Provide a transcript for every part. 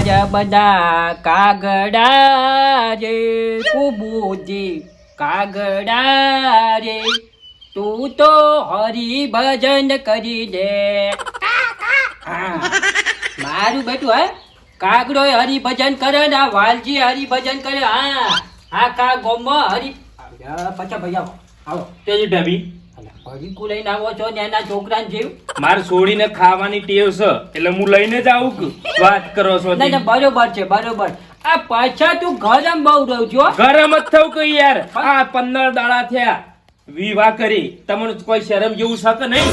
બધા કાગડા રે કુબુજી કાગડા રે તું તો હરિભજન કરી દે. હા મારું બેટું હે કાગડો હરિભજન કરે ને આ વાલજી હરિભજન કરે. હા આખા ગોમમાં હરિ પચા ભાઈ આવો તેજી ઢબી હરિકુ લઈને આવો છો ને એના છોકરાને જેવું. મારે છોડીને ખાવાની ટેવ છે એટલે હું લઈને જ આવું કે વાત કરો છો તે. ના બરોબર છે બરોબર. આ પાછા તું ગરમ બહુ રહું છો. ગરમ જ થવું કે યાર આ 15 દાડા થયા વિવાહ કરી તમને કોઈ શરમ જેવું છે કે નહીં?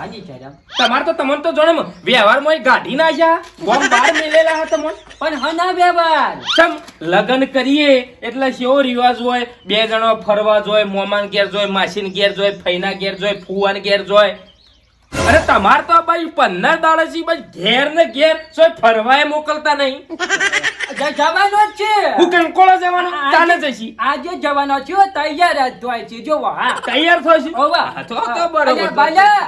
હાજી શરમ તમાર તો તમને તો જોણે વ્યવહારમાં ગાઢી નાખ્યા બોમ્બ બાર મેલેલા હતા તમને. પણ હના વ્યવહાર સમ લગન કરીએ એટલે કેવો રિવાજ હોય, બે જણા ફરવા જોય, મોમાન ઘેર જોય, માસીન ઘેર જોય, ફઈના ઘેર જોય, ફુવાન ઘેર જોય. અરે તમાર તો ભાઈ 15 દાડાથી ભાઈ ઘેર ને ઘેર જોય ફરવાય મોકલતા નહીં. જવાનો જ છે. હું કંકોળો જવાનો ચાલે જઈશી. આજે જવાનો છે તૈયાર જ થાય છે જો. હા તૈયાર થઈશી. ઓવા હા, તો બરોબર. બાલા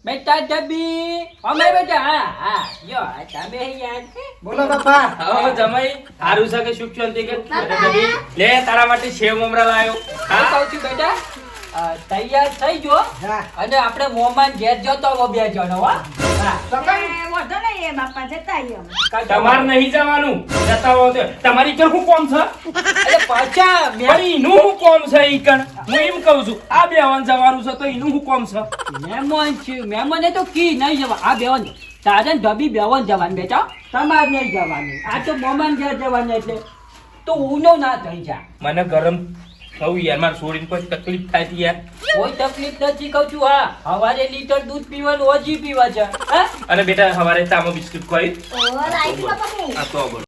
બેટા ડબ્બી અમે બેટા. હા હા યો તમે યાર બોલો બાપા. હવે જમાઈ હારું છે કે સુખ શાંતિ કે લે તારા માટે સેવ મમરા લાયો. હા કહું છું બેટા તૈયાર થઈ જો હા. અને આપણે મોમાન ઘેર જતો હો બે જણો. હા તમાર નહીં જવાનું જતા હો તો તમારી કર શું કોમ છે? અરે પાછા મારી ઈનું શું કોમ છે ઈ કણ? હું એમ કહું છું આ બેવાન જવાનું છે તો ઈનું શું કોમ છે? મહેમાન છે મહેમાને તો કી નહીં જવા. આ બેવાન તારે ધબી બેવાન જવાનું બેટા તમારે નહીં જવાનું. આ તો મોમાન ઘેર જવાનું એટલે તો ઊનો ના થઈ જા. મને ગરમ થવું યાર મારે છોડીને કોઈ તકલીફ થાય છે યાર. કોઈ તકલીફ નથી કહું છું. હા સવારે લીટર દૂધ પીવાનું ઓછી પીવા છે. હા અને બેટા સવારે ચામાં બિસ્કિટ ખવાય આ તો બોલો.